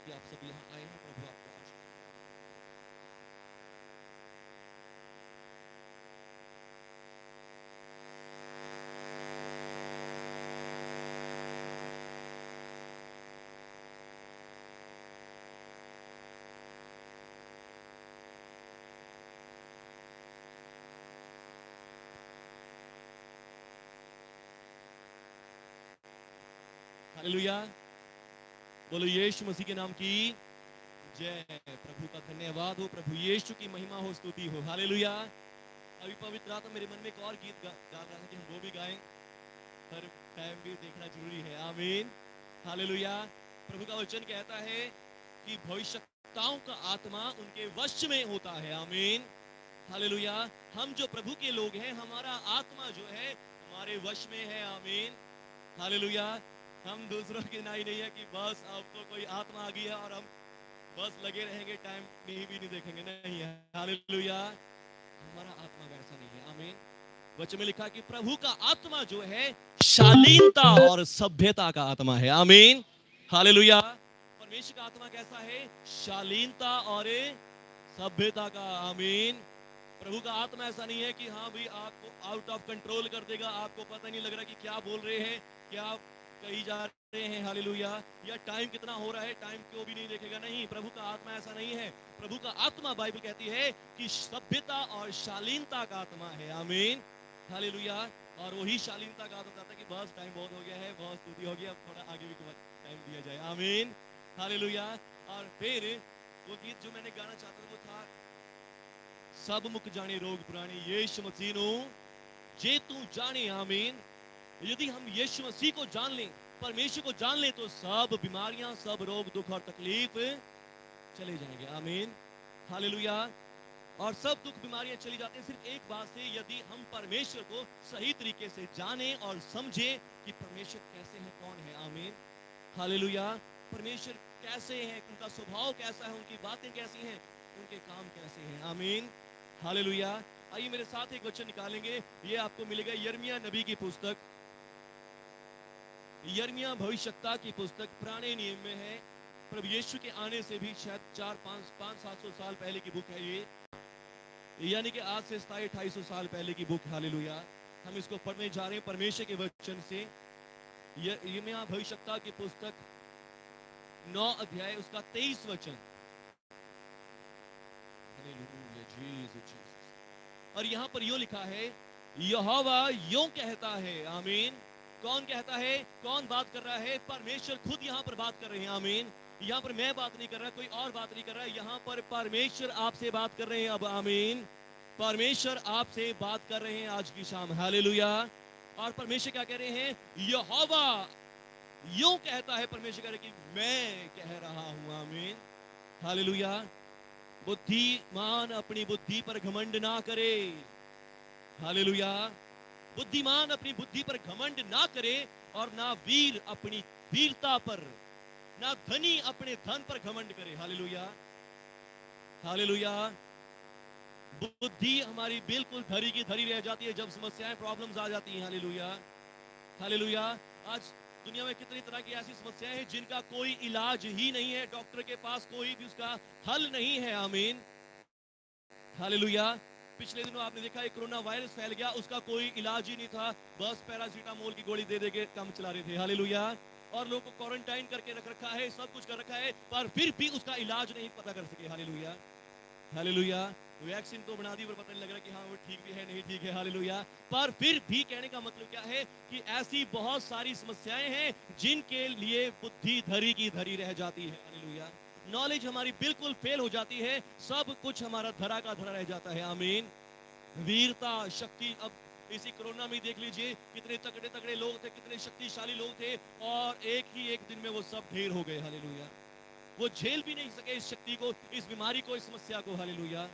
कि आप सब यहाँ आए हैं। प्रभु आपको आशीष हालेलुया। बोलो यीशु मसीह के नाम की जय। प्रभु का धन्यवाद हो, प्रभु यीशु की महिमा हो, स्तुति हो। हालेलुया। अभी पवित्र आत्मा मेरे मन में एक और गीत डाल रहा था कि हम वो भी गाएं, पर टाइम भी देखना जरूरी है। आमीन। हालेलुया। प्रभु का वचन कहता है कि भविष्यताओं का आत्मा उनके वश में होता है। आमीन। हालेलुया। हम जो प्रभु के लोग हैं, हमारा आत्मा जो है हमारे वश में है। आमीन। हालेलुया। हम दूसरों की नाई नहीं है कि बस अब तो कोई आत्मा आ गई है और हम बस लगे रहेंगे, टाइम नहीं भी नहीं देखेंगे, नहीं है। हालेलुया। हमारा आत्मा वैसा नहीं है। आमीन। वचन में लिखा कि प्रभु का आत्मा जो है शालीनता और सभ्यता का आत्मा है। आमीन। हालेलुया। परमेश्वर का आत्मा कैसा है? शालीनता और सभ्यता का। आमीन। प्रभु का आत्मा ऐसा नहीं है कि हाँ भाई आपको आउट ऑफ कंट्रोल कर देगा, आपको पता नहीं लग रहा कि क्या बोल रहे हैं, क्या कहीं जा रहे हैं। हालेलुया। या टाइम कितना हो रहा है, टाइम क्यों भी नहीं देखेगा। नहीं, प्रभु का आत्मा ऐसा नहीं है। प्रभु का आत्मा, बाइबल कहती है कि सभ्यता और शालीनता का आत्मा है। आमीन। हालेलुया। और वही शालीनता का आत्मा कहता है कि बस टाइम बहुत हो गया है, बहुत स्तुति हो गया, अब थोड़ा आगे भी टाइम दिया जाए। आमीन। हालेलुया। और फिर वो गीत जो मैंने गाना चाहता था वो था, सब मुक जाने रोग पुराने यीशु मसीह नु जे तू जाने। आमीन। यदि हम यीशु मसीह को जान लें, परमेश्वर को जान लें, तो सब बीमारियां, सब रोग, दुख और तकलीफ चले जाएंगे। आमीन। हालेलुया। और सब दुख बीमारियां चली जाती हैं सिर्फ एक बात से, यदि हम परमेश्वर को सही तरीके से जाने और समझे कि परमेश्वर कैसे है, कौन है। आमीन। हालेलुया। परमेश्वर कैसे हैं, उनका स्वभाव कैसा है, उनकी बातें कैसी हैं, उनके काम कैसे हैं। आमीन। हालेलुया। आइए मेरे साथ एक वचन निकालेंगे, ये आपको मिलेगा यिर्मयाह नबी की पुस्तक, यिर्मयाह भविष्यवक्ता की पुस्तक, पुराने नियम में है। प्रभु यीशु के आने से भी शायद 4-5-700 साल पहले की बुक है ये, यानी कि आज से 2700-2800 साल पहले की बुक। हालेलुया। हम इसको पढ़ने जा रहे हैं परमेश्वर के वचन से। यिर्मयाह भविष्यवक्ता की पुस्तक 9 अध्याय उसका 23 वचन। Hallelujah, Jesus Jesus. और यहां पर यूं लिखा है, यहोवा यूं कहता है। आमीन। कौन कहता है? कौन बात कर रहा है? परमेश्वर खुद यहां पर बात कर रहे हैं। आमीन। यहां पर मैं बात नहीं कर रहा, कोई और बात नहीं कर रहा, यहां पर परमेश्वर आपसे बात कर रहे हैं अब। आमीन। परमेश्वर आपसे बात कर रहे हैं आज की शाम। हालेलुया। और परमेश्वर क्या कह रहे हैं? यहोवा यूं कहता है, परमेश्वर कह रहे कि मैं कह रहा हूं। आमीन। हालेलुया। बुद्धिमान अपनी बुद्धि पर घमंड ना करे। हालेलुया। बुद्धिमान अपनी बुद्धि पर घमंड ना करे, और ना वीर अपनी वीरता पर, ना धनी अपने धन पर घमंड करे। हालेलुया। हालेलुया। बुद्धि हमारी बिल्कुल धरी की धरी रह जाती है जब समस्याएं, प्रॉब्लम्स आ जाती हैं। हालेलुया। हालेलुया। आज दुनिया में कितनी तरह की ऐसी समस्याएं हैं जिनका कोई इलाज ही नहीं है, डॉक्टर के पास कोई भी उसका हल नहीं है। आमीन। हालेलुया। पिछले दिनों आपने देखा है कोरोना वायरस फैल गया, उसका कोई इलाज ही नहीं था, बस पैरासीटामोल की गोली दे दे के काम चला रहे थे। हालेलुया। और लोगों को क्वारंटाइन करके रख रखा है, सब कुछ कर रखा है, पर फिर भी उसका इलाज नहीं पता कर सके। हालेलुया। हालेलुया। वैक्सीन तो बना दी पर पता नहीं लग रहा कि हाँ वो ठीक भी है नहीं ठीक है। हालेलुया। पर फिर भी कहने का मतलब क्या है कि ऐसी बहुत सारी समस्याएं हैं जिनके लिए बुद्धि धरी की धरी रह जाती है। हालेलुया। नॉलेज हमारी बिल्कुल फेल हो जाती है, सब कुछ हमारा धरा का धरा रह जाता है। आमीन। वीरता, शक्ति, अब इसी कोरोना में देख लीजिए कितने तगड़े तगड़े लोग थे, कितने शक्तिशाली लोग थे, और एक ही एक दिन में वो सब ढेर हो गए। हालेलुया। वो झेल भी नहीं सके इस शक्ति को, इस बीमारी को, इस समस्या को। हालेलुया।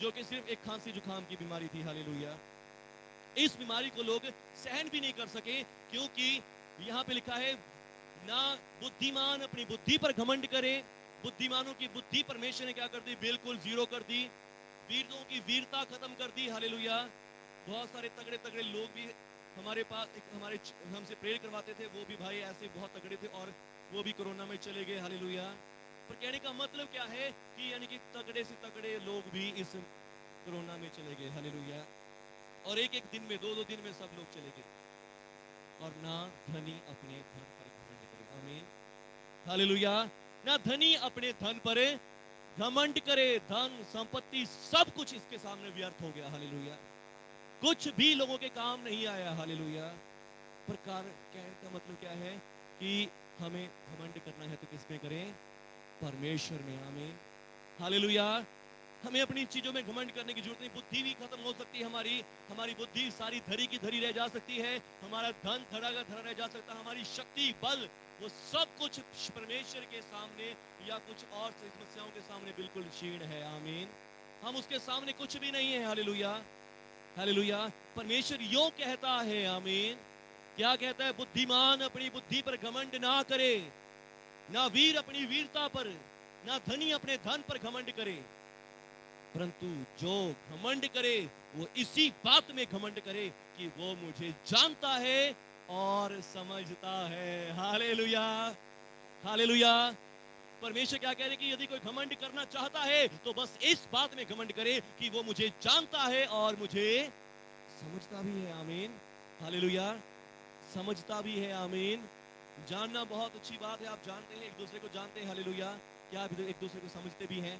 जो कि सिर्फ एक खांसी जुकाम की बीमारी थी। हालेलुया। इस बीमारी को लोग सहन भी नहीं कर सके, क्योंकि यहां पे लिखा है, ना बुद्धिमान अपनी बुद्धि पर घमंड करे। बुद्धिमानों की बुद्धि परमेश्वर ने क्या कर दी? बिल्कुल जीरो कर दी। वीरों की वीरता खत्म कर दी। हालेलुया। बहुत सारे तगड़े तगड़े लोग भी हमारे पास, हमारे हमसे प्रेयर करवाते थे, वो भी भाई ऐसे बहुत तगड़े थे और वो भी कोरोना में चले गए। हालेलुया। पर कहने का मतलब क्या है कि यानी कि तगड़े से तगड़े लोग भी इस कोरोना में चले गए, हालेलुया। और एक एक दिन में, दो दो दिन में सब लोग चले गए। और ना धनी अपने धन पर घमंड करे, आमीन, हालेलुया। ना धनी अपने धन पर घमंड करे, धन संपत्ति सब कुछ इसके सामने व्यर्थ हो गया, हालेलुया। कुछ भी लोगों के काम नहीं आया, हालेलुया। पर कहने का मतलब क्या है कि हमें घमंड करना है तो किसमें करें? परमेश्वर में, आमीन, हालेलुया। हमें अपनी चीजों में घमंड करने की जरूरत नहीं। बुद्धि भी खत्म हो सकती है हमारी बुद्धि सारी धरी की धरी रह जा सकती है, हमारा धन धरा का धरा रह जा सकता है, हमारी शक्ति बल वो सब कुछ परमेश्वर के सामने या कुछ और समस्याओं के सामने बिल्कुल क्षीण है, आमीन। हम उसके सामने कुछ भी नहीं है, हालेलुया, हालेलुया। परमेश्वर यों कहता है, आमीन, क्या कहता है? बुद्धिमान अपनी बुद्धि पर घमंड ना करे, ना वीर अपनी वीरता पर, ना धनी अपने धन पर घमंड करे, परंतु जो घमंड करे वो इसी बात में घमंड करे कि वो मुझे जानता है और समझता है, हालेलुया, हालेलुया। परमेश्वर क्या कह रहे कि यदि कोई घमंड करना चाहता है तो बस इस बात में घमंड करे कि वो मुझे जानता है और मुझे समझता भी है, आमीन, हालेलुया, समझता भी है, आमीन। जानना बहुत अच्छी बात है, आप जानते हैं, एक दूसरे को जानते हैं, हालेलुया। क्या आप एक दूसरे को समझते भी हैं?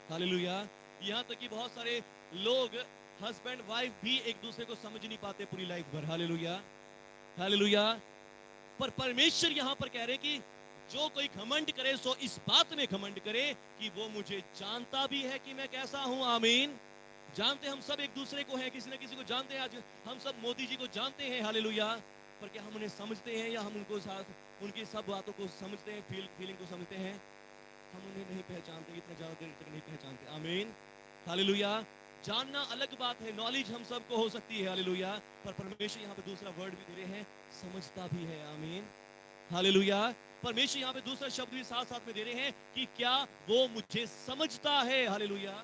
हालेलुया। यहाँ तक कि बहुत सारे लोग हस्बैंड वाइफ भी एक दूसरे को समझ नहीं पाते पूरी लाइफ भर, हालेलुया, हालेलुया। पर परमेश्वर यहाँ पर कह रहे कि जो कोई घमंड करे सो इस बात में घमंड करे कि वो मुझे जानता भी है कि मैं कैसा हूं, आमीन। जानते हम सब एक दूसरे को हैं, किसी न किसी को जानते हैं। आज हम सब मोदी जी को जानते हैं, हालेलुया, पर क्या हम उन्हें समझते हैं या हम उनको साथ उनकी सब बातों को समझते हैं, फीलिंग को समझते हैं? हम उन्हें नहीं पहचानते, इतना ज्यादा देर तक नहीं पहचानते, आमीन, हालेलुया। जानना अलग बात है, नॉलेज हम सबको हो सकती है, हालेलुया, पर परमेश्वर यहाँ पे दूसरा वर्ड भी दे रहे हैं, समझता भी है, आमीन, हालेलुया। परमेश्वर यहाँ पे दूसरा शब्द भी साथ साथ में दे रहे हैं कि क्या वो मुझे समझता है, हालेलुया,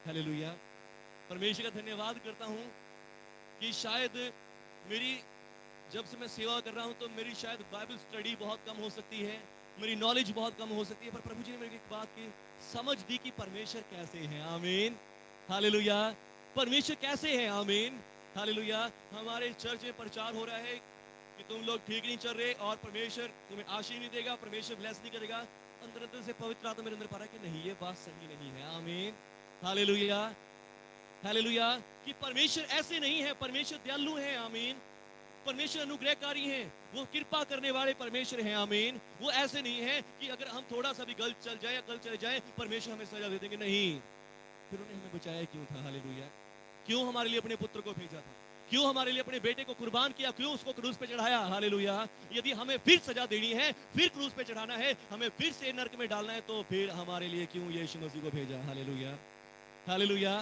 हालेलुया। परमेश्वर का धन्यवाद करता हूं कि शायद मेरी जब से मैं सेवा कर रहा हूं तो मेरी शायद बाइबल स्टडी बहुत कम हो सकती है, मेरी नॉलेज बहुत कम हो सकती है, पर प्रभु जी ने मेरी एक बात की समझ दी कि परमेश्वर कैसे है, आमीन, हालेलुया। परमेश्वर कैसे है, आमीन, हालेलुया। हमारे चर्च में प्रचार हो रहा है कि तुम लोग ठीक नहीं चल रहे और परमेश्वर तुम्हें आशीष नहीं देगा, परमेश्वर ब्लेस नहीं करेगा। अंदर अंदर से पवित्र आत्मा मेरे अंदर पा रहा है कि नहीं, ये बात सही नहीं है, आमीन, हालेलुया, हालेलुया। कि परमेश्वर ऐसे नहीं है, परमेश्वर दयालु है, आमीन, परमेश्वर अनुग्रहकारी हैं, वो कृपा करने वाले परमेश्वर हैं, आमीन। वो ऐसे नहीं है कि अगर हम थोड़ा सा भी गलत चल जाए या गलत चले जाए परमेश्वर हमें सजा दे देंगे, नहीं। फिर उन्हें हमें बचाया क्यों था, हालेलुया, क्यों हमारे लिए अपने पुत्र को भेजा था, क्यों हमारे लिए अपने बेटे को कुर्बान किया, क्यों उसको क्रूस पे चढ़ाया, हालेलुया। यदि हमें फिर सजा देनी है, फिर क्रूस पे चढ़ाना है, हमें फिर से नरक में डालना है, तो फिर हमारे लिए क्यों यीशु मसीह को भेजा, हालेलुया, हालेलुया।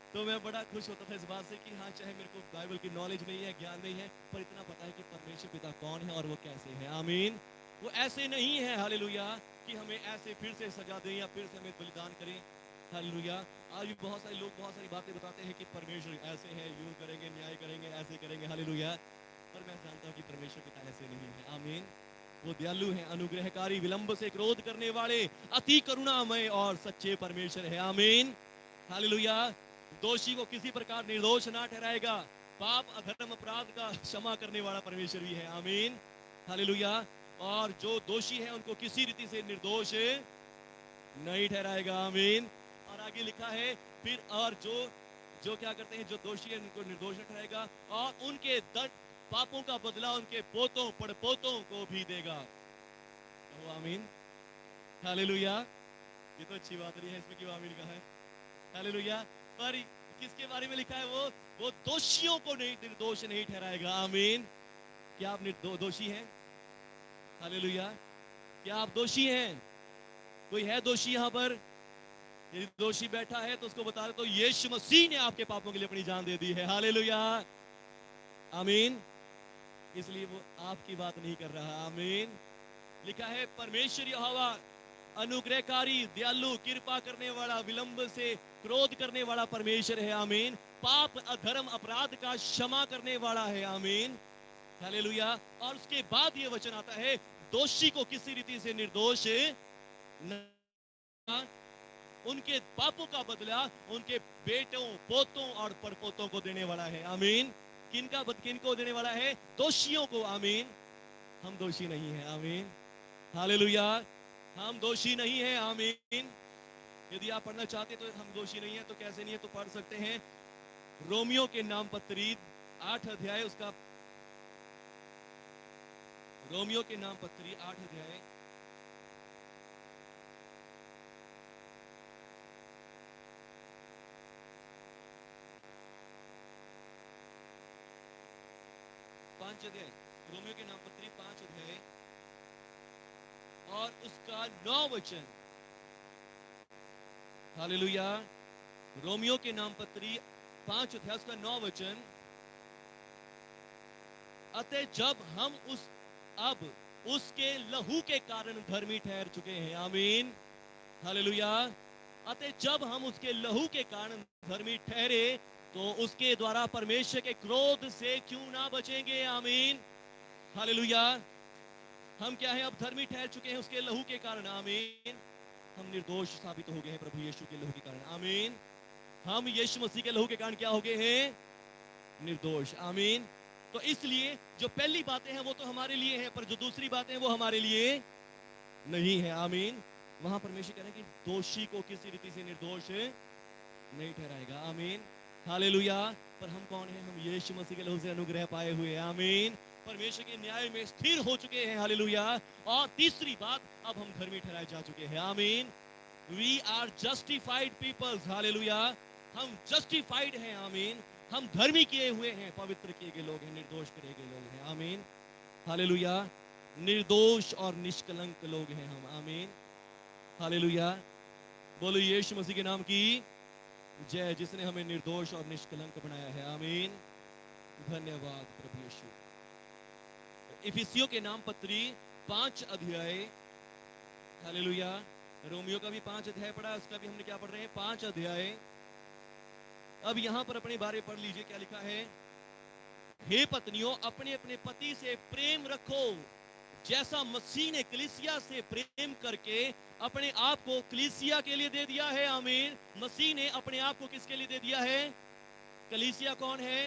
तो मैं बड़ा खुश होता था इस बात से कि हाँ, चाहे मेरे को बाइबल की नॉलेज नहीं है, ज्ञान नहीं है, पर इतना पता है कि परमेश्वर पिता कौन है और वो कैसे है, आमीन। वो ऐसे नहीं है, हालेलुया, कि हमें ऐसे फिर से सजा दें या फिर से हमें बलिदान करें, हालेलुया। आज भी बहुत सारे लोग बहुत सारी बातें बताते हैं कि परमेश्वर ऐसे है, यूं करेंगे, न्याय करेंगे, ऐसे करेंगे, हालेलुया। पर मैं जानता हूँ कि परमेश्वर पिता ऐसे नहीं है, आमीन। वो दयालु है, अनुग्रहकारी, विलंब से क्रोध करने वाले, अति करुणामय और सच्चे परमेश्वर है, आमीन, हालेलुया। दोषी को किसी प्रकार निर्दोष ना ठहराएगा, पाप अधर्म अपराध का क्षमा करने वाला परमेश्वर भी है, आमीन, हालेलुया। और जो दोषी है उनको किसी रीति से निर्दोष नहीं ठहराएगा, आमीन। और आगे लिखा है फिर, और जो जो क्या करते हैं, जो दोषी है उनको निर्दोष ठहराएगा और उनके दंड पापों का बदला उनके पोतों पड़पोतों को भी देगा, आमीन, हालेलुया। ये तो अच्छी बात नहीं है, इसमें क्यों आमीन कहा है, हालेलुया। पर किसके बारे में लिखा है? वो दोषियों को नहीं, निर्दोष नहीं ठहराएगा, आमीन। क्या आप दोषी हैं, हालेलुया? क्या आप दोषी हैं? कोई है दोषी यहाँ पर? यदि दोषी बैठा है तो उसको बता दे तो यीशु मसीह ने आपके पापों के लिए अपनी जान दे दी है, हालेलुया, आमीन। इसलिए वो आपकी बात नहीं कर रहा, आमीन। लिखा है परमेश्वर यहोवा अनुग्रहकारी, दयालु, कृपा करने वाला, विलंब से क्रोध करने वाला परमेश्वर है, आमीन। पाप अधर्म अपराध का क्षमा करने वाला है, आमीन, हालेलुया। और उसके बाद ये वचन आता है, दोषी को किसी रीति से निर्दोष न, उनके पापों का बदला उनके बेटों, पोतों और परपोतों को देने वाला है। आमीन। किनको देने वाला है? दोषियों को। आमीन। हम दोषी नहीं हैं। आमीन। हालेलुया। हम दोषी नहीं हैं। आमीन। यदि आप पढ़ना चाहते तो हम दोषी नहीं है तो कैसे नहीं है तो पढ़ सकते हैं। रोमियो के नाम पत्री 8 अध्याय, उसका रोमियो के नाम पत्री 8 अध्याय पांच अध्याय, रोमियो के नाम पत्री 5 अध्याय और उसका 9 वचन। हालेलुया। रोमियो के नाम पत्री 5 अध्याय उसका 9 वचन। अतः जब हम अब उसके लहू के कारण धर्मी ठहर चुके हैं। आमीन। हालेलुया। अतः जब हम उसके लहू के कारण धर्मी ठहरे तो उसके द्वारा परमेश्वर के क्रोध से क्यों ना बचेंगे। आमीन। हालेलुया। हम क्या है? अब धर्मी ठहर चुके हैं उसके लहू के कारण। आमीन। हम निर्दोष साबित हो गए हैं प्रभु यीशु के लहू के कारण। आमीन। हम यीशु मसीह के लहू के कारण क्या हो गए हैं? निर्दोष। आमीन। तो इसलिए जो पहली बातें हैं वो तो हमारे लिए हैं, पर जो दूसरी बातें हैं वो हमारे लिए नहीं है। आमीन। वहां परमेश्वर कह रहे हैं कि दोषी को किसी रीति से निर्दोष नहीं ठहराएगा। आमीन। हालेलुया। पर हम कौन हैं? हम यीशु मसीह के लहू से अनुग्रह पाए हुए हैं। आमीन। परमेश्वर के न्याय में स्थिर हो चुके हैं। हालेलुया। और तीसरी बात, अब हम धर्मी ठहराए जा चुके हैं। आमीन। We are justified peoples. हालेलुया। हम जस्टिफाइड हैं। आमीन। हम धर्मी किए हुए हैं, पवित्र किए गए लोग हैं, निर्दोष किए गए लोग हैं। आमीन। हालेलुया। निर्दोष और निष्कलंक लोग हैं हम। आमीन। हालेलुया। बोलो यीशु मसीह के नाम की जय, जिसने हमें निर्दोष और निष्कलंक बनाया है। आमीन। धन्यवाद प्रभु यीशु। इफिसियों के नाम पत्री 5 अध्याय। हालेलुया। रोमियो का भी 5 अध्याय पढ़ा, उसका भी हमने क्या पढ़ रहे हैं? 5 अध्याय। अब यहां पर अपने बारे पढ़ लीजिए क्या लिखा है। हे पत्नियों, अपने अपने पति से प्रेम रखो, जैसा मसीह ने कलीसिया से प्रेम करके अपने आप को कलीसिया के लिए दे दिया है। आमीन। मसीह ने अपने आप को किसके लिए दे दिया है? कलीसिया कौन है?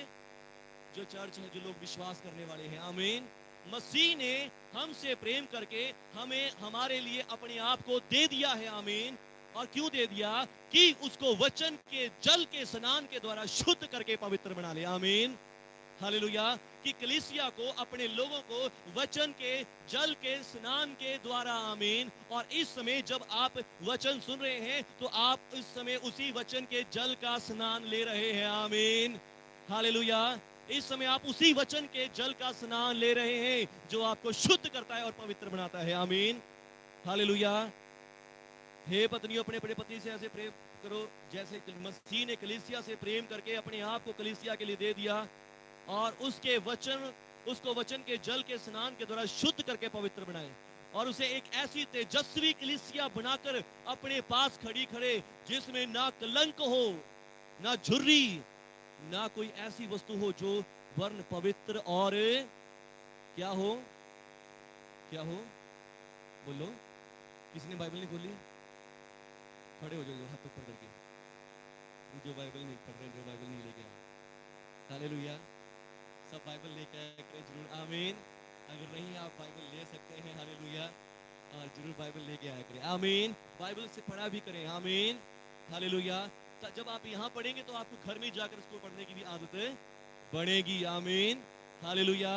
जो चर्च है, जो लोग विश्वास करने वाले हैं। आमीन। मसीह ने हमसे प्रेम करके हमें हमारे लिए अपने आप को दे दिया है। आमीन। और क्यों दे दिया? कि उसको वचन के जल के स्नान के द्वारा शुद्ध करके पवित्र बना ले। आमीन। हालेलुया। कि कलीसिया को, अपने लोगों को वचन के जल के स्नान के द्वारा। आमीन। और इस समय जब आप वचन सुन रहे हैं तो आप इस समय उसी वचन के जल का स्नान ले रहे हैं। आमीन। हालेलुया। इस समय आप उसी वचन के जल का स्नान ले रहे हैं जो आपको शुद्ध करता है और पवित्र बनाता है। आमीन। हालेलुया। हे पत्नियों, अपने अपने पति से ऐसे प्रेम करो जैसे मसीह ने कलीसिया से प्रेम करके अपने आप को कलीसिया के लिए दे दिया और उसको वचन के जल के स्नान के द्वारा शुद्ध करके पवित्र बनाए और उसे एक ऐसी तेजस्वी कलीसिया बनाकर अपने पास खड़े जिसमें ना कलंक हो, ना झुर्री, ना कोई ऐसी वस्तु हो जो वर्ण पवित्र और क्या हो? क्या हो? बोलो। किसने बाइबल नहीं खोली? खड़े हो जाओ हाथ ऊपर करके। जो बाइबल नहीं पढ़ रहे, जो बाइबल नहीं लेके आए। हालेलुया। सब बाइबल लेके आया करें जरूर। आमीन। अगर नहीं आप बाइबल ले सकते हैं। हालेलुया। और जरूर बाइबल लेके आया करें। आमीन। बाइबल से पढ़ा भी करें। आमीन। हालेलुया। जब आप यहाँ पढ़ेंगे तो आपको घर में जाकर उसको पढ़ने की भी आदत बढ़ेगी। आमीन। हालेलुया।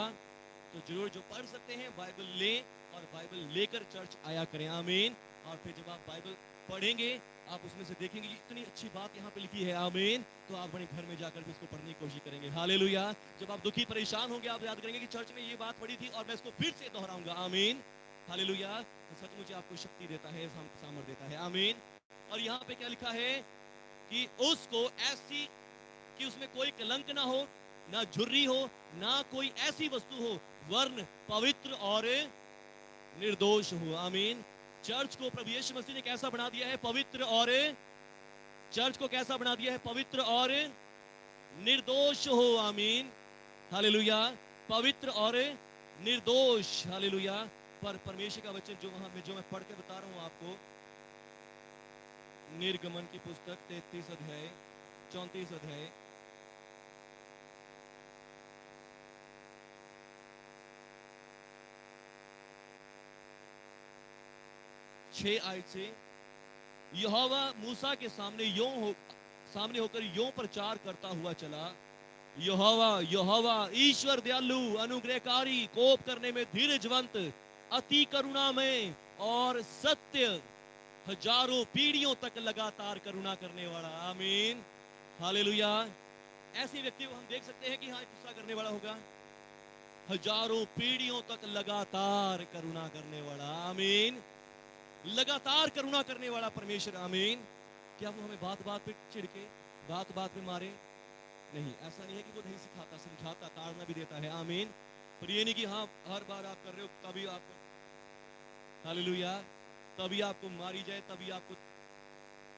तो जरूर जो पढ़ सकते हैं बाइबल लें और बाइबल लेकर चर्च आया करें। आमीन। और फिर जब आप बाइबल पढ़ेंगे आप उसमें से देखेंगे इतनी अच्छी बात यहाँ पे लिखी है। आमीन। तो आप अपने घर में जाकर भी इसको पढ़ने की कोशिश करेंगे। हालेलुया। जब आप दुखी परेशान होंगे आप याद करेंगे कि चर्च में ये बात पढ़ी थी और मैं इसको फिर से दोहराऊंगा। आमीन। हालेलुया। तो सचमुच आपको शक्ति देता है, सामर्थ देता है। आमीन। और यहाँ पे क्या लिखा है कि उसको ऐसी कि उसमें कोई कलंक ना हो, ना झुर्री हो, ना कोई ऐसी वस्तु हो, वर्ण पवित्र और निर्दोष हो। आमीन। चर्च को प्रभु यीशु मसीह ने कैसा बना दिया है? पवित्र। और चर्च को कैसा बना दिया है? पवित्र और निर्दोष हो। आमीन। हालेलुया। पवित्र और निर्दोष। हालेलुया। पर परमेश्वर का वचन जो मैं पढ़ के बता रहा हूं आपको, निर्गमन की पुस्तक 33 अध्याय 34 अध्याय 6 आयत से, यहोवा मूसा के सामने होकर यों प्रचार करता हुआ चला, यहोवा यहोवा ईश्वर दयालु अनुग्रहकारी, कोप करने में धीरजवंत, अति करुणामय और सत्य, हजारों पीढ़ियों तक लगातार करुणा करने वाला। आमीन, हालेलुया। ऐसे व्यक्ति को हम देख सकते हैं कि हाँ गुस्सा करने वाला होगा, हजारों पीढ़ियों तक लगातार करुणा करने वाला। आमीन, लगातार करुणा करने वाला परमेश्वर। आमीन। क्या वो हमें बात बात पे छिड़के, बात बात पे मारे? नहीं, ऐसा नहीं है कि वो नहीं सिखाता, समझाता, ताड़ना भी देता है। आमीन। पर ये नहीं कि हाँ हर बार आप कर रहे हो तभी आपको, हालेलुया, तभी आपको मारी जाए, तभी आपको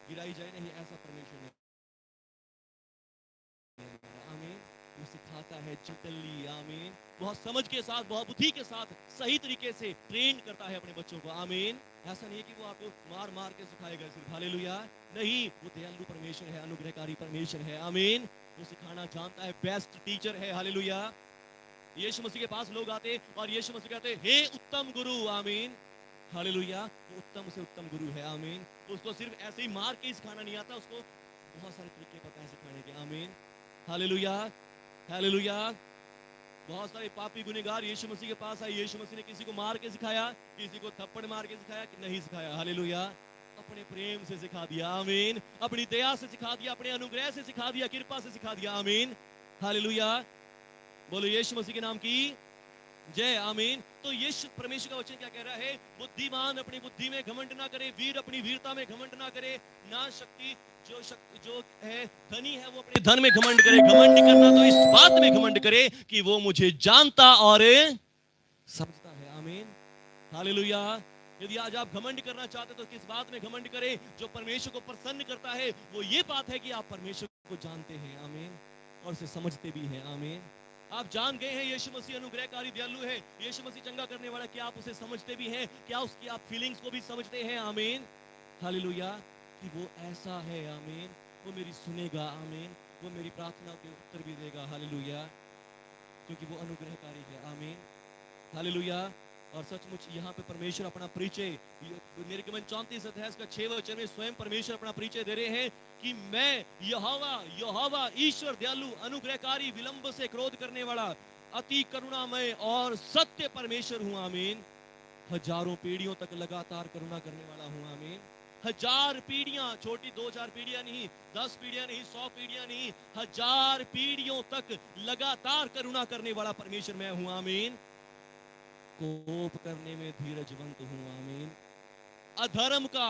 गिराई जाए। नहीं, ऐसा परमेश्वर ने। आमीन। वो सिखाता है जल्दी। आमीन। बहुत समझ के साथ, बहुत बुद्धि के साथ, सही तरीके से ट्रेन करता है अपने बच्चों को। आमीन। ऐसा नहीं है कि वो आपको मार मार के सिखाएगा सिर्फ, हालेलुया। नहीं, वो दयालु परमेश्वर है, अनुग्रहकारी परमेश्वर है। आमीन। वो सिखाना जानता है, बेस्ट टीचर है। हालेलुया। यीशु मसीह के पास लोग आते और यीशु मसीह कहते, हे उत्तम गुरु। आमीन, हालेलुया। वो उत्तम से उत्तम गुरु है। आमीन। तो उसको सिर्फ ऐसे ही मार के सिखाना नहीं आता, उसको बहुत सारे तरीके पता है सिखाने के। आमीन, हालेलुया, हालेलुया। बहुत सारे पापी गुनहगार यीशु मसीह के पास आए, यीशु मसीह ने किसी को मार के सिखाया, किसी को थप्पड़ मार के सिखाया कि नहीं सिखाया। हालेलुया। अपने प्रेम से सिखा दिया। आमीन। अपनी दया से सिखा दिया, अपने अनुग्रह से सिखा दिया, कृपा से सिखा दिया। आमीन, हालेलुया। बोलो यीशु मसीह के नाम की जय। आमीन। तो यीशु परमेश्वर का वचन क्या कह रहा है? बुद्धिमान अपनी बुद्धि में घमंड ना करे, वीर अपनी वीरता में घमंड ना करे, ना शक्ति जो है धनी है वो अपने धन में घमंड करे। घमंड करना तो इस बात में घमंड करे कि वो मुझे जानता और समझता है। आमीन, हालेलुया। यदि आज आप घमंड करना चाहते तो किस बात में घमंड करें? जो परमेश्वर को प्रसन्न करता है वो ये बात है कि आप परमेश्वर को जानते हैं। आमीन, और उसे समझते भी हैं। आमीन। आप जान गए हैं यीशु मसीह अनुग्रहकारी दयालु है, यीशु मसीह चंगा करने वाला। क्या आप उसे समझते भी हैं? क्या उसकी आप फीलिंग्स को भी समझते हैं? आमीन, हालेलुया। कि वो ऐसा है। आमीन, वो मेरी सुनेगा। आमीन, वो मेरी प्रार्थना के उत्तर भी देगा। हालेलुया, क्योंकि वो अनुग्रहकारी है। आमीन, हालेलुया। और सचमुच यहाँ पे परमेश्वर अपना परिचय, निर्गमन 34 अध्याय का 6 वचन में स्वयं परमेश्वर अपना परिचय दे रहे हैं कि मैं यहोवा यहोवा ईश्वर दयालु अनुग्रहकारी, विलंब से क्रोध करने वाला, अति करुणामय और सत्य परमेश्वर हूं। आमीन। हजारों पीढ़ियों तक लगातार करुणा करने वाला हूं। आमीन। हजार पीढ़ियां, छोटी 2-4 पीढ़ियां नहीं, 10 पीढ़ियां नहीं, 100 पीढ़ियां नहीं, हजार पीढ़ियों तक लगातार करुणा करने वाला परमेश्वर मैं हूं। आमीन। कोप करने में धीरजवंत हूं। आमीन। अधर्म का,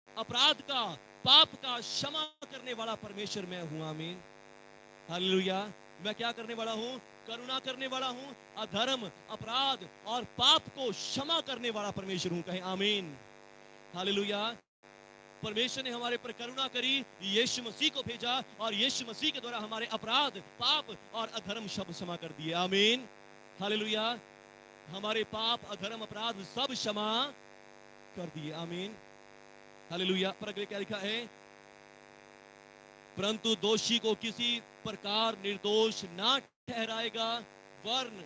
अपराध का, पाप का क्षमा करने वाला परमेश्वर मैं हूं। आमीन, हालेलुया। मैं क्या करने वाला हूं? करुणा करने वाला हूं। अधर्म, अपराध और पाप को क्षमा करने वाला परमेश्वर हूं। कहें आमीन, हालेलुया। परमेश्वर ने हमारे पर करुणा करी, यीशु मसीह को भेजा और यीशु मसीह के द्वारा हमारे अपराध, पाप और अधर्म सब क्षमा कर दिए। आमीन, हालेलुया। हमारे पाप, अधर्म, अपराध सब क्षमा कर दिए। आमीन, हालेलुया। पर अगले क्या लिखा है? परंतु दोषी को किसी प्रकार निर्दोष ना ठहराएगा, वरन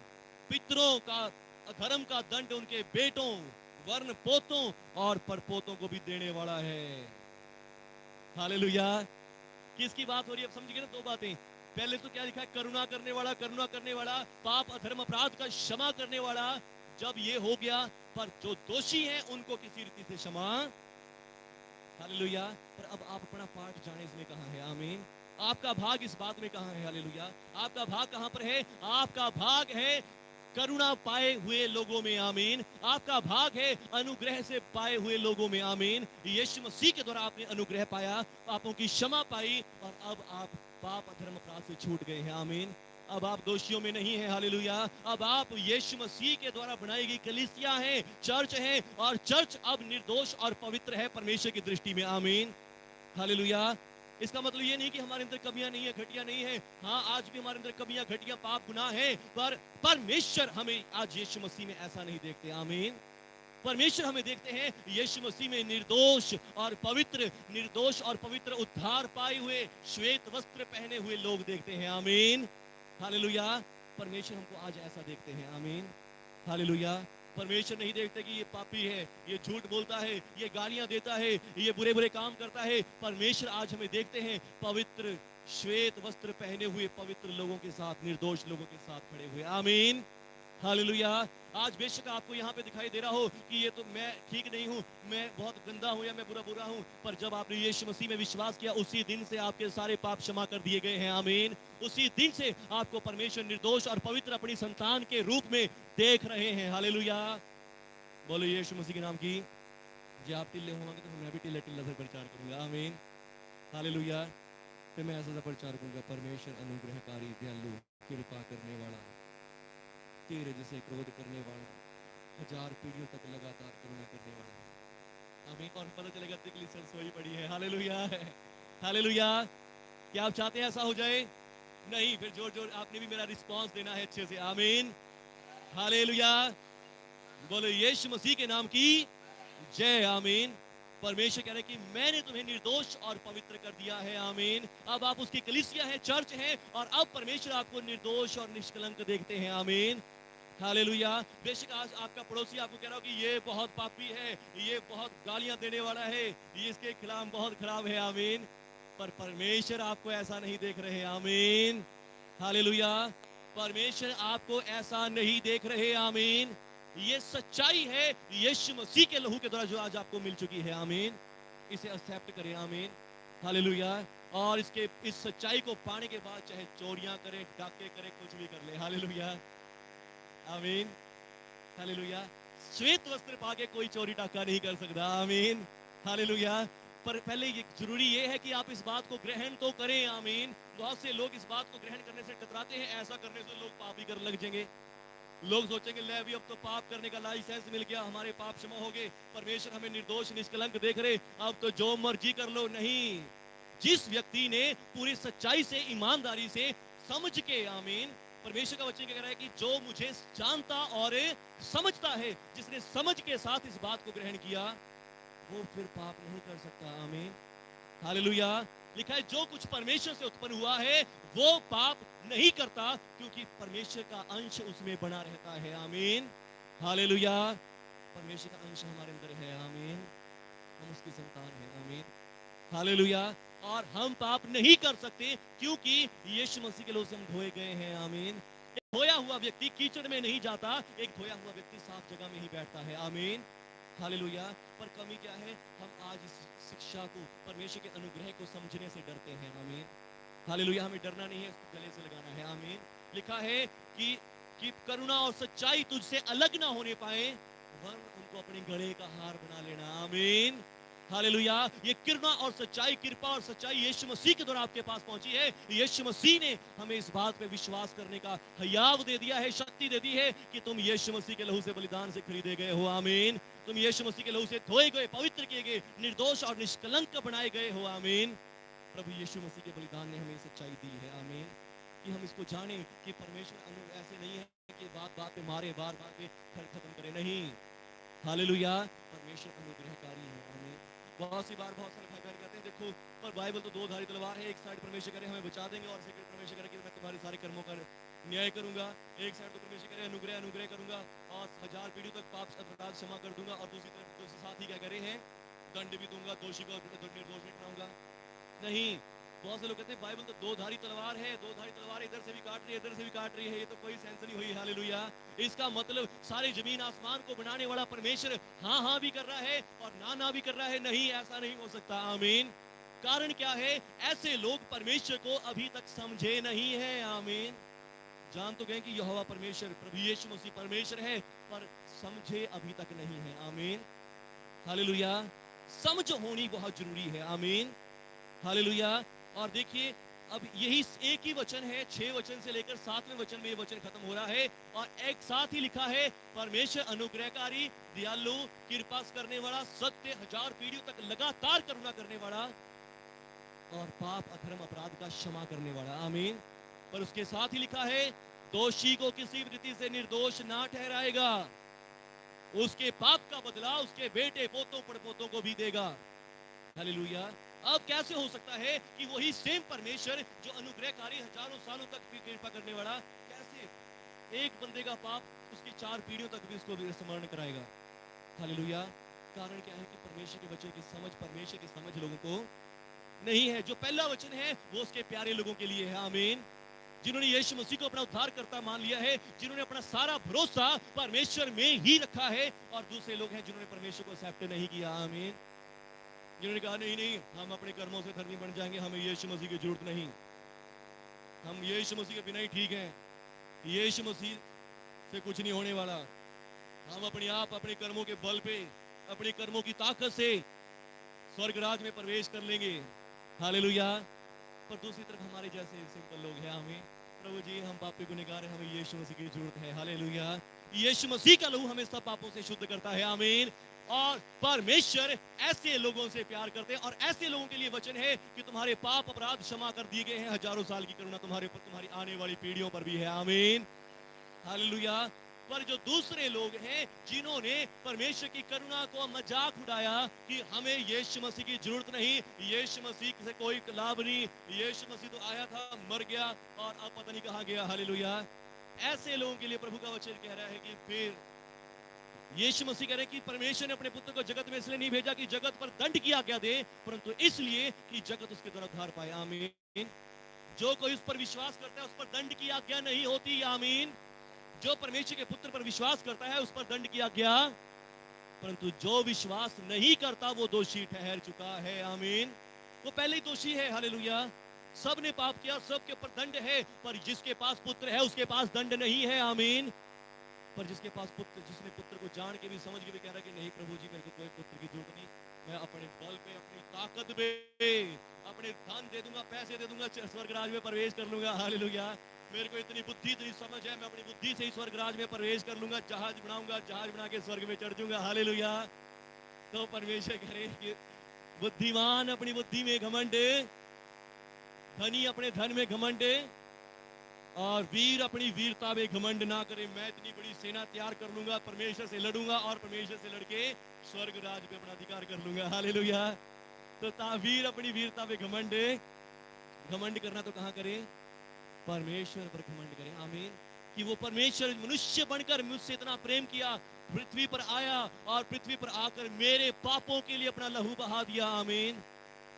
पितरों का अधर्म का दंड उनके बेटों, वरन पोतों और परपोतों को भी देने वाला है। हालेलुया। किसकी बात हो रही है? अब समझिए ना दो बातें। पहले तो क्या लिखा है? करुणा करने वाला, करुणा करने वाला, पाप, अधर्म, अपराध का क्षमा करने वाला। जब ये हो गया, पर जो दोषी हैं उनको किसी रीति से क्षमा। हालेलुया। पर अब आप अपना पार्ट जाने इसमें कहां है? आमीन। आपका भाग इस बात में कहां है? हालेलुया। आपका भाग कहां पर है? आपका भाग है करुणा पाए हुए लोगों में। आमीन। आपका भाग है अनुग्रह से पाए हुए लोगों में। आमीन। यीशु मसीह के द्वारा आपने अनुग्रह पाया, पापों की क्षमा पाई और अब आप पाप, अधर्म, अपराध से छूट गए हैं। आमीन। अब आप दोषियों में नहीं हैं। हालेलुया। अब आप यीशु मसीह के द्वारा बनाई गई कलीसिया है, चर्च है, और चर्च अब निर्दोष और पवित्र है परमेश्वर की दृष्टि में। आमीन, हालेलुया। इसका मतलब ये नहीं कि हमारे अंदर कमियां नहीं है, घटिया नहीं है। हाँ, आज भी हमारे अंदर कमियां, घटिया, पाप, गुनाह है, पर परमेश्वर हमें आज यीशु मसीह में ऐसा नहीं देखते। आमीन। परमेश्वर हमें देखते हैं यीशु मसीह में निर्दोष और पवित्र, निर्दोष और पवित्र, उद्धार पाए हुए, श्वेत वस्त्र पहने हुए लोग देखते हैं। आमीन, हालेलुया। परमेश्वर हमको आज ऐसा देखते हैं। आमीन, हालेलुया। परमेश्वर नहीं देखते कि ये पापी है, ये झूठ बोलता है, ये गालियां देता है, ये बुरे बुरे काम करता है। परमेश्वर आज हमें देखते हैं पवित्र, श्वेत वस्त्र पहने हुए पवित्र लोगों के साथ, निर्दोष लोगों के साथ खड़े हुए। आमीन, हालेलुया। आज बेशक आपको यहाँ पे दिखाई दे रहा हो कि ये तो मैं ठीक नहीं हूँ, मैं बहुत गंदा हूँ या मैं बुरा हूँ, पर जब आपने यीशु मसीह में विश्वास किया, उसी दिन से आपके सारे पाप क्षमा कर दिए गए हैं। आमीन। उसी दिन से आपको परमेश्वर निर्दोष और पवित्र अपनी संतान के रूप में देख रहे हैं। हालेलुया। बोलो यीशु मसीह के नाम की। जी, आप टिल्ले होंगे तो मैं भी टिल्ला टिल्ला से प्रचार करूंगा। आमीन, हालेलुया। फिर मैं ऐसा प्रचार करूंगा, परमेश्वर अनुग्रहकारी, दयालु, कृपा करने वाला, तेरे जैसे क्रोध करने वाला, 1000 पीढ़ियों तक लगातार करुणा करने वाला है। हमें और पता चलेगा तिकली सरसोई पड़ी है। Hallelujah, hallelujah. क्या आप चाहते हैं ऐसा हो जाए? नहीं, फिर जोर जोर आपने भी मेरा रिस्पांस देना है अच्छे से। आमीन, हालेलुया। बोलो यीशु मसीह के नाम की जय। आमीन। परमेश्वर कह रहे कि मैंने तुम्हें निर्दोष और पवित्र कर दिया है। आमीन। अब आप उसकी कलीसिया है, चर्च है, और अब परमेश्वर आपको निर्दोष और निष्कलंक देखते हैं। आमीन, हालेलुया। बेशक आज आपका पड़ोसी आपको कह रहा हो कि ये बहुत पापी है, ये बहुत गालियां देने वाला है, ये इसके खिलाफ बहुत खराब है। आमीन। पर परमेश्वर आपको ऐसा नहीं देख रहे। आमीन, हालेलुया। परमेश्वर आपको ऐसा नहीं देख रहे। आमीन। ये सच्चाई है यीशु मसीह के लहू के द्वारा जो आज आपको मिल चुकी है। आमीन। इसे एक्सेप्ट करें। आमीन, हालेलुया। और इसके इस सच्चाई को पाने के बाद चाहे चोरियां करें, डाके करें, कुछ भी कर ले। हालेलुया, आमीन, हालेलुया। श्वेत वस्त्र पाके कोई चोरी डाका नहीं कर सकता। आमीन, हालेलुया। पर पहले ये जरूरी ये है कि आप इस बात को ग्रहण तो करें। आमीन। बहुत से लोग इस बात को ग्रहण करने से कतराते हैं। ऐसा करने से लोग पाप ही करने लग जाएंगे। लोग सोचेंगे ले अभी अब तो पाप करने का लाइसेंस मिल गया, हमारे पाप क्षमा हो गए, परमेश्वर हमें निर्दोष निष्कलंक देख रहे, अब तो जो मर्जी कर लो। नहीं, जिस व्यक्ति ने पूरी सच्चाई से, ईमानदारी से, समझ के, आमीन, परमेश्वर का वचन कह रहा है कि जो मुझे जानता और समझता है, जिसने समझ के साथ इस बात को ग्रहण किया, वो फिर पाप नहीं कर सकता। आमीन, हालेलुया। लिखा है जो कुछ परमेश्वर से उत्पन्न हुआ है वो पाप नहीं करता, क्योंकि परमेश्वर का अंश उसमें बना रहता है। आमीन, हालेलुया। परमेश्वर का अंश हमारे अंदर है। आमीन, हम उसकी संतान हैं। आमीन, हालेलुया। और हम पाप नहीं कर सकते क्योंकि यीशु मसीह के लोग से हम धोए गए हैं। आमीन। एक धोया हुआ व्यक्ति कीचड़ में नहीं जाता, एक धोया हुआ व्यक्ति साफ जगह में ही बैठता है। आमीन, हालेलुया। पर कमी क्या है? हम आज इस शिक्षा को, परमेश्वर के अनुग्रह को समझने से डरते हैं। आमीन, हालेलुया। हमें डरना नहीं है, इसको गले से लगाना है। आमीन। लिखा है कि करुणा और सच्चाई तुझसे अलग ना होने पाए, वरन उनको अपने गले का हार बना लेना। आमीन, हालेलुया। ये करुणा और सच्चाई, कृपा और सच्चाई यीशु मसीह के द्वारा आपके पास पहुंची है। यीशु मसीह ने हमें इस बात पे विश्वास करने का हयाव दे दिया है, शक्ति दे दी है कि तुम यीशु मसीह के लहू से बलिदान से खरीदे गए हो। आमीन। तुम यीशु मसीह के लहू से धोए गए, पवित्र किए गए, निर्दोष और निष्कलंक बनाए गए हो। आमीन। प्रभु यीशु मसीह के बलिदान ने हमें सच्चाई दी है। आमीन। कि हम इसको जाने कि परमेश्वर ऐसे नहीं है कि बात बात पे मारे, बार बार पे खत्म करे। नहीं, हालेलुया। परमेश्वर अनुग्रहकारी है। आमीन। बहुत सी बार बहुत सारे भाई बहन कहते हैं देखो, पर बाइबल तो दो धारी तलवार है, एक साइड परमेश्वर करे हमें बचा देंगे और सेकंड परमेश्वर करे कि मैं तुम्हारे सारे कर्मों का न्याय करूंगा। एक साइड तो परमेश्वर करे अनुग्रह अनुग्रह करूंगा और 1000 पीढ़ियों तक पाप अपराध क्षमा कर दूंगा, और दूसरी तरफ दूसरे साथ ही क्या करे हैं, दंड भी दूंगा, दोषी को निर्दोष भी ठहराऊंगा। नहीं, बहुत से लोग कहते हैं बाइबल तो दो धारी तलवार है, दो धारी तलवार इधर से भी काट रही है, इधर से भी काट रही है, ये तो कोई सेंस नहीं हुई। हालेलुया। इसका मतलब सारे जमीन आसमान को बनाने वाला परमेश्वर हाँ हाँ भी कर रहा है और ना ना भी कर रहा है। नहीं, ऐसा नहीं हो सकता। आमीन। कारण क्या है? ऐसे लोग परमेश्वर को अभी तक समझे नहीं है। आमीन। जान तो गए कि यहोवा परमेश्वर, प्रभु यीशु मसीह परमेश्वर है, पर समझे अभी तक नहीं है। आमीन, हालेलुया। समझ होनी बहुत जरूरी है। आमीन, हालेलुया। और देखिए अब यही एक ही वचन है, 6 वचन से लेकर 7वें वचन में ये वचन खत्म हो रहा है, और एक साथ ही लिखा है परमेश्वर अनुग्रहकारी, दयालु, कृपा करने वाला, सत्य, 1000 पीढ़ियों तक लगातार करुणा करने वाला। और पाप अधर्म अपराध का क्षमा करने वाला, आमीन। पर उसके साथ ही लिखा है, दोषी को किसी भी रीति से निर्दोष ना ठहराएगा, उसके पाप का बदला उसके बेटे पोतों पड़पोतों को भी देगा। हालेलुया। अब कैसे हो सकता है कि वही सेम परमेश्वर जो अनुग्रहकारी हजारों सालों तक भी कृपा करने वाला, कैसे एक बंदे का पाप उसकी 4 पीढ़ियों तक भी उसको स्मरण कराएगा। हालेलुया। कारण क्या है कि परमेश्वर के बच्चे की समझ, परमेश्वर की समझ लोगों को नहीं है। जो पहला वचन है वो उसके प्यारे लोगों के लिए है, आमीन। जिन्होंने यीशु मसीह को अपना उद्धारकर्ता मान लिया है, जिन्होंने अपना सारा भरोसा परमेश्वर में ही रखा है, और दूसरे लोग हैं जिन्होंने परमेश्वर को एक्सेप्ट नहीं किया, आमीन। जिन्होंने कहा नहीं नहीं, हम अपने कर्मों से धर्मी बन जाएंगे, हमें यीशु मसीह की जरूरत नहीं, हम यीशु मसीह के बिना ही ठीक हैं, यीशु मसीह से कुछ नहीं होने वाला, हम अपने आप अपने कर्मों के बल पे, अपने कर्मों की ताकत से स्वर्ग राज में प्रवेश कर लेंगे। हालेलुया। पर दूसरी तरफ हमारे जैसे सिंपल लोग हैं, हमें प्रभु जी हम पापी गुनहगार हैं, हमें यीशु मसीह की जरूरत है। हालेलुया। यीशु मसीह का लहू हमें सब पापों से शुद्ध करता है, आमीन। और परमेश्वर ऐसे लोगों से प्यार करते हैं, और ऐसे लोगों के लिए वचन है कि तुम्हारे पाप अपराध क्षमा कर दिए गए हैं, हजारों साल की करुणा तुम्हारे ऊपर, तुम्हारी आने वाली पीढ़ियों पर भी है, आमीन। हालेलुया। पर जो दूसरे लोग हैं जिन्होंने परमेश्वर की करुणा को मजाक उड़ाया कि हमें यीशु मसीह की जरूरत नहीं, यीशु मसीह से कोई लाभ नहीं, यीशु मसीह तो आया था, मर गया और अब पता नहीं कहां गया। हालेलुया। ऐसे लोगों के लिए प्रभु का वचन कह रहा है कि फिर यीशु मसीह कह रहे हैं कि परमेश्वर ने अपने पुत्र को जगत में इसलिए नहीं भेजा कि जगत पर दंड की आज्ञा दे, परंतु इसलिए कि जगत उसके द्वारा उद्धार पाए, आमीन। जो कोई उस पर विश्वास करता है उस पर दंड की आज्ञा नहीं होती, आमीन। जो परमेश्वर के पुत्र पर विश्वास करता है उस पर दंड की आज्ञा, परंतु जो विश्वास नहीं करता वो दोषी ठहर चुका है, आमीन। वो पहले ही दोषी है। हालेलुया। सब ने पाप किया, सब के ऊपर दंड है, पर जिसके पास पुत्र है उसके पास दंड नहीं है, आमीन। पर जिसके पास पुत्र, जिसने पुत्र को जान के भी समझ के भी कह रहा है कि नहीं प्रभु जी मेरे को कोई पुत्र की जरूरत नहीं, मैं अपने बल पे, अपनी ताकत पे, अपने धन दे दूंगा, पैसे दे दूंगा, स्वर्ग राज में प्रवेश कर लूंगा। हालेलुया। मेरे को इतनी बुद्धि, इतनी समझ है, मैं अपनी बुद्धि से ही स्वर्ग राज में प्रवेश कर लूंगा, जहाज बनाऊंगा, जहाज बना के स्वर्ग में चढ़ जाऊंगा। हालेलुया। तो परमेश्वर करे कि बुद्धिमान अपनी बुद्धि में घमंड, धनी अपने धन में घमंड, और वीर अपनी वीरता में घमंड ना करे। मैं इतनी बड़ी सेना तैयार कर लूंगा, परमेश्वर से लड़ूंगा और परमेश्वर से लड़के स्वर्ग राज पे अपना अधिकार कर लूंगा। हालेलुया। तो तावीर अपनी वीरता में घमंड, घमंड करना तो कहां करे? परमेश्वर पर घमंड करें, आमीन। कि वो परमेश्वर मनुष्य बनकर मुझसे इतना प्रेम किया, पृथ्वी पर आया और पृथ्वी पर आकर मेरे पापों के लिए अपना लहू बहा दिया, आमीन।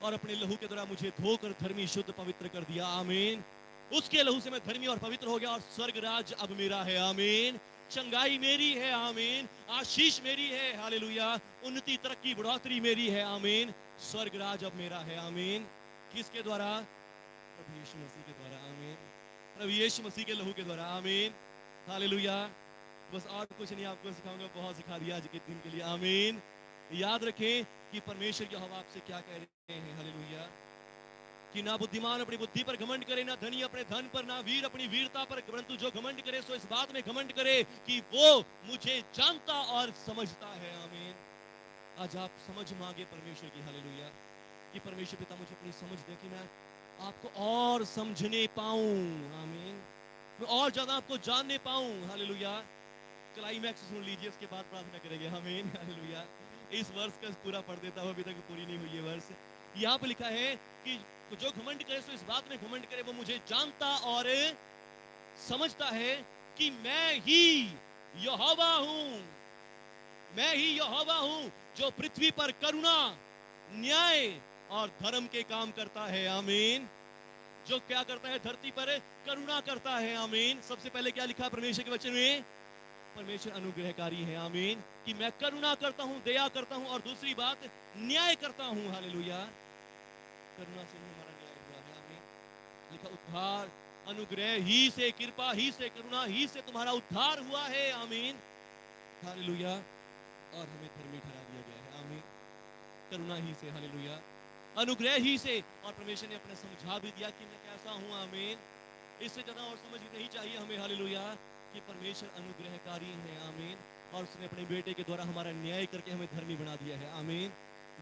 और अपने लहू के द्वारा मुझे धोकर धर्मी, शुद्ध, पवित्र कर दिया, आमीन। उसके लहू से मैं धर्मी और पवित्र हो गया, और स्वर्ग राज अब मेरा है, आमीन। चंगाई मेरी है, आमीन। आशीष मेरी है, हालेलुया। उन्नति, तरक्की, बढ़ोतरी मेरी है, आमीन। स्वर्ग राज अब मेरा है, आमीन। किसके द्वारा? प्रभु यीशु मसीह के द्वारा, आमीन। प्रभु यीशु मसीह के लहू के द्वारा, आमीन। हालेलुया। बस और कुछ नहीं आपको सिखाऊंगा, बहुत सिखा दिया आज के दिन के लिए, आमीन। याद रखें कि परमेश्वर के हवा आपसे क्या कह रहे हैं, हालेलुया। कि ना बुद्धिमान अपनी बुद्धि पर घमंड करे, ना धनी अपने धन पर, ना वीर अपनी वीरता पर, परंतु जो घमंड करे सो इस बात में घमंड करे कि वो मुझे जानता और समझता है, आमीन। आज आप समझ मांगे परमेश्वर की, हालेलुया। कि परमेश्वर पिता मुझे अपनी समझ दे कि मैं आपको और समझने पाऊं, आमीन। मैं और ज्यादा आपको जानने पाऊं, हालेलुया। क्लाइमैक्स सुन लीजिए, उसके बाद प्रार्थना करेंगे, आमीन, हालेलुया। इस वर्ष का पूरा पढ़ देता हूं, अभी तक पूरी नहीं हुई है वर्ष। यहाँ पे लिखा है कि जो घमंड करे सो इस बात में घमंड करे वो मुझे जानता और समझता है कि मैं ही यहोवा हूं, मैं ही यहोवा हूं जो पृथ्वी पर करुणा, न्याय और धर्म के काम करता है, आमीन। जो क्या करता है? धरती पर करुणा करता है, आमीन। सबसे पहले क्या लिखा परमेश्वर के वचन में? परमेश्वर अनुग्रहकारी है, आमीन। कि मैं करुणा करता हूं, दया करता हूं, और दूसरी बात न्याय करता हूं, हालेलुया। करुणा से हमारा न्याय हुआ है, आमीन। लिखा उद्धार, अनुग्रह ही से, कृपा ही से, करुणा ही से तुम्हारा उद्धार हुआ है, आमीन, हालेलुया। और हमें धर्मी ठहरा दिया गया है, आमीन। करुणा ही से, हालेलुया। अनुग्रह ही से, और परमेश्वर ने अपने समझा भी दिया कि मैं कैसा हूं, आमीन। इससे ज्यादा और समझ नहीं चाहिए हमें, हालेलुया। कि परमेश्वर अनुग्रहकारी है, आमीन। और उसने अपने बेटे के द्वारा हमारा न्याय करके हमें धर्मी बना दिया है, आमीन।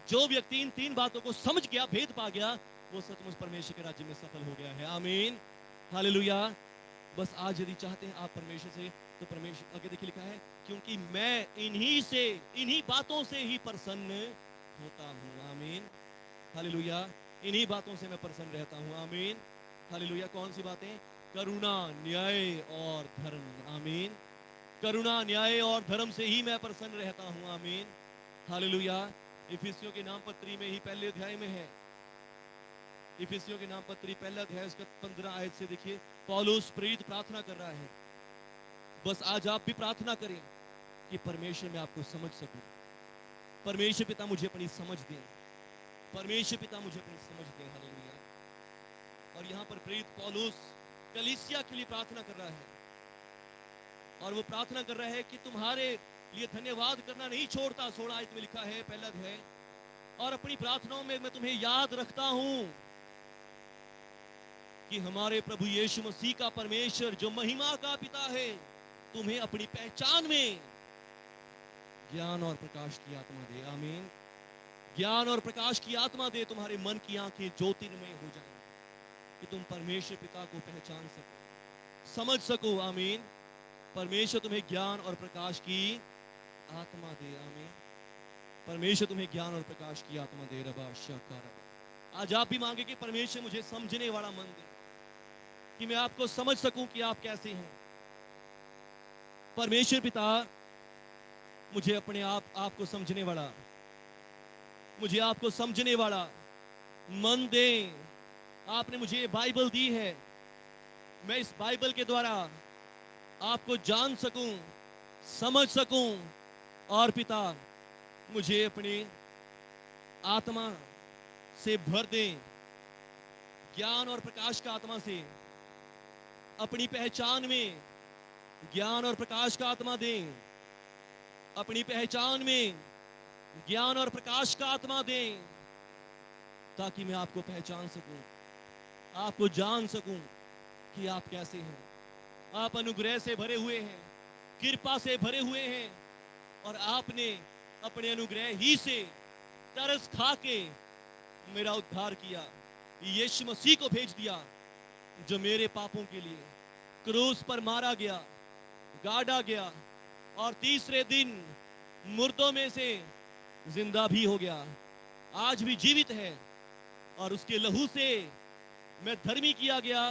जो व्यक्ति इन तीन बातों को समझ गया, भेद पा गया, वो सचमुच परमेश्वर के राज्य में सफल हो गया है। आमीन, हालेलुया। बस आज यदि चाहते हैं आप परमेश्वर से, तो परमेश्वर आगे देखिए लिखा है, क्योंकि मैं इन्हीं बातों से ही प्रसन्न होता हूँ। आमीन, हालेलुया। इन्हीं बातों से मैं प्रसन्न रहता हूँ। आमीन, हालेलुया। कौन सी बातें? करुणा, न्याय और धर्म। आमीन, करुणा, न्याय और धर्म से ही मैं प्रसन्न रहता हूँ। आमीन, हालेलुया। इफिसियों के नाम पत्री में ही पहले अध्याय में है, इफिसियों के नाम पत्री पहला अध्याय उसका 15 आयत से देखिए, पौलुस प्रेरित प्रार्थना कर रहा है। बस आज आप भी प्रार्थना करें कि परमेश्वर मैं आपको समझ सकूं, परमेश्वर पिता मुझे अपनी समझ दें, परमेश्वर पिता मुझे अपनी समझ दें। हालेलुया। और यहाँ पर प्रेरित पौलुस कलीसिया के लिए प्रार्थना कर रहा है, और वो प्रार्थना कर रहा है कि तुम्हारे लिए धन्यवाद करना नहीं छोड़ता। 16 आयत में लिखा है, पहला अध्याय, और अपनी प्रार्थनाओं में मैं तुम्हें याद रखता हूं कि हमारे प्रभु यीशु मसीह का परमेश्वर जो महिमा का पिता है, तुम्हें अपनी पहचान में ज्ञान और प्रकाश की आत्मा दे। आमीन, ज्ञान और प्रकाश की आत्मा दे, तुम्हारे मन की आंखें ज्योतिर्मय हो जाएं कि तुम परमेश्वर पिता को पहचान सको, समझ सको। आमीन, परमेश्वर तुम्हें ज्ञान और प्रकाश की आत्मा दे। आमीन, परमेश्वर तुम्हें ज्ञान और प्रकाश की आत्मा दे। रबा शकार, आज आप भी मांगे कि परमेश्वर मुझे समझने वाला मन दे, कि मैं आपको समझ सकूं कि आप कैसे हैं। परमेश्वर पिता मुझे अपने आपको समझने वाला, मुझे आपको समझने वाला मन दे। आपने मुझे ये बाइबल दी है, मैं इस बाइबल के द्वारा आपको जान सकूं, समझ सकूं, और पिता मुझे अपनी आत्मा से भर दें, ज्ञान और प्रकाश का आत्मा से, अपनी पहचान में ज्ञान और प्रकाश का आत्मा दें, अपनी पहचान में ज्ञान और प्रकाश का आत्मा दें, ताकि मैं आपको पहचान सकूं, आपको जान सकूं कि आप कैसे हैं। आप अनुग्रह से भरे हुए हैं, कृपा से भरे हुए हैं, और आपने अपने अनुग्रह ही से तरस खा के मेरा उद्धार किया। यीशु मसीह को भेज दिया, जो मेरे पापों के लिए क्रूस पर मारा गया, गाड़ा गया, और तीसरे दिन मुर्दों में से जिंदा भी हो गया, आज भी जीवित है, और उसके लहू से मैं धर्मी किया गया,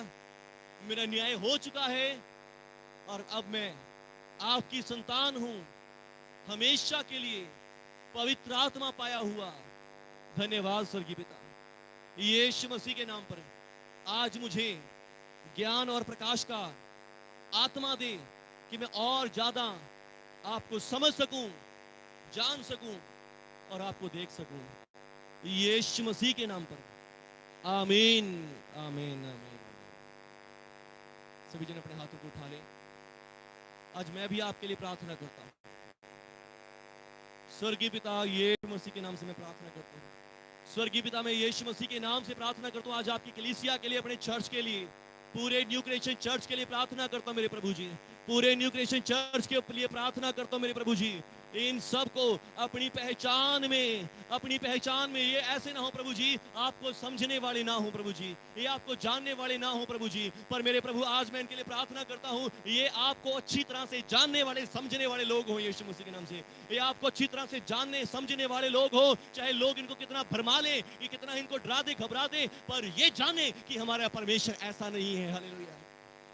मेरा न्याय हो चुका है, और अब मैं आपकी संतान हूं, हमेशा के लिए पवित्र आत्मा पाया हुआ। धन्यवाद स्वर्गीय पिता, यीशु मसीह के नाम पर आज मुझे ज्ञान और प्रकाश का आत्मा दे, कि मैं और ज्यादा आपको समझ सकूं, जान सकूं, और आपको देख सकूं, यीशु मसीह के नाम पर। आमीन, आमीन, आमीन। सभी जन अपने हाथों को उठा ले। आज मैं भी आपके लिए प्रार्थना करता हूं। स्वर्गीय पिता, यीशु मसीह के नाम से मैं प्रार्थना करता हूं। स्वर्गीय पिता, मैं यीशु मसीह के नाम से प्रार्थना करता हूं। आज आपकी कलीसिया के लिए, अपने चर्च के लिए, पूरे न्यू क्रिएशन चर्च के लिए प्रार्थना करता हूं मेरे प्रभु जी। पूरे न्यू क्रिएशन चर्च के लिए प्रार्थना करता हूं मेरे प्रभु जी। इन सब को अपनी पहचान में ये ऐसे ना हो प्रभु जी, आपको समझने वाले ना हो प्रभु जी, ये आपको जानने वाले ना हो प्रभु जी, पर मेरे प्रभु आज मैं इनके लिए प्रार्थना करता हूं, ये आपको अच्छी तरह से जानने वाले, समझने वाले लोग हो यीशु मसीह के नाम से। ये आपको अच्छी तरह से जानने समझने वाले लोग हो, चाहे लोग इनको कितना भरमा ले, ये कितना इनको डरा दे, घबरा दे, पर ये जाने कि हमारा परमेश्वर ऐसा नहीं है। हालेलुया।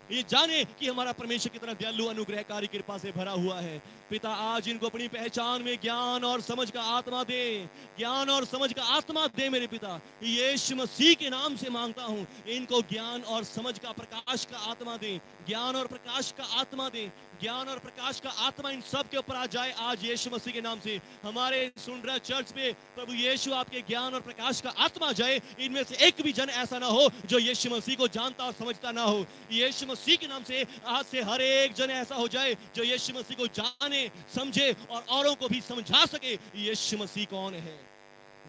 ये जाने कि हमारा परमेश्वर कितना दयालु, अनुग्रहकारी, कृपा से भरा हुआ है। पिता, आज इनको अपनी पहचान में ज्ञान और समझ का आत्मा दे, ज्ञान और समझ का आत्मा दे मेरे पिता। यीशु मसीह के नाम से मांगता हूं, इनको ज्ञान और समझ का, प्रकाश का आत्मा दे, ज्ञान और प्रकाश का आत्मा दे, ज्ञान और प्रकाश का आत्मा इन सब के ऊपर आ जाए आज यीशु मसीह के नाम से। हमारे सुंदरा चर्च में प्रभु यीशु आपके ज्ञान और प्रकाश का आत्मा जाए। इनमें से एक भी जन ऐसा ना हो जो यीशु मसीह को जानता और समझता ना हो। यीशु मसीह के नाम से आज से हर एक जन ऐसा हो जाए जो यीशु मसीह को जाने, समझे, और औरों को भी समझा सके यीशु मसीह कौन है।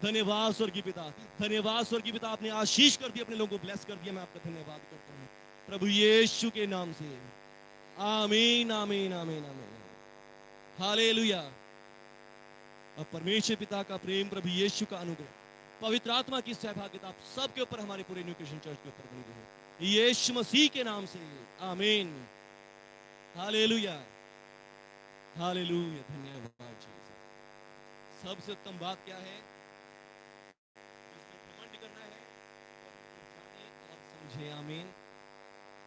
धन्यवाद स्वर्गीय पिता, धन्यवाद स्वर्गीय पिता, आपने आशीष कर दी, अपने लोगों को ब्लेस कर दिया। मैं आपका धन्यवाद करता हूँ प्रभु यीशु के नाम से। आमीन, आमीन, आमीन, आमीन। हालेलुया। अब परमेश्वर पिता का प्रेम, प्रभु यीशु का अनुग्रह पवित्र आत्मा की सहभागिता आप सबके ऊपर, हमारे पूरे न्यू क्रिश्चियन चर्च के ऊपर बनी रहे, यीशु मसीह के नाम से आमीन। हालेलुया, हालेलुया, धन्यवाद जीसस। सबसे उत्तम बात क्या है? उसमें घमंड करना है और जाने और समझे, आमीन।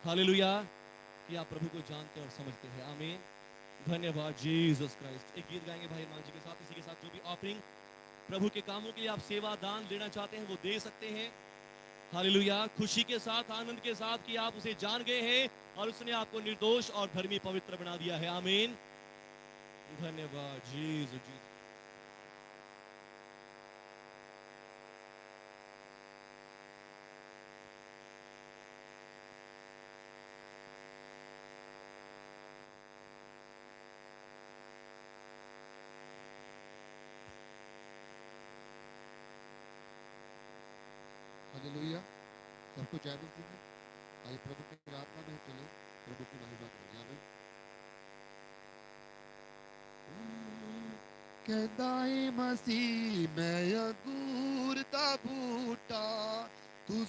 हालेलुया, कि आप प्रभु को जानते और समझते हैं, आमीन। धन्यवाद जीसस क्राइस्ट। एक गीत गाएंगे भाई मान जी के साथ। इसी के साथ जो भी ऑफरिंग प्रभु के कामों के लिए आप सेवा दान देना चाहते हैं वो दे सकते हैं। हालेलुया, खुशी के साथ, आनंद के साथ कि आप उसे जान गए हैं और उसने आपको निर्दोष और धर्मी पवित्र बना दिया है, आमीन। धन्यवाद जीसस जी। हालेलुया, सबको जय मसीह में। आइए प्रभु की आराधना में चले, प्रभु की महिमा करें, आमीन। कहता है मसीह मैं अंगूर दा बूटा, तू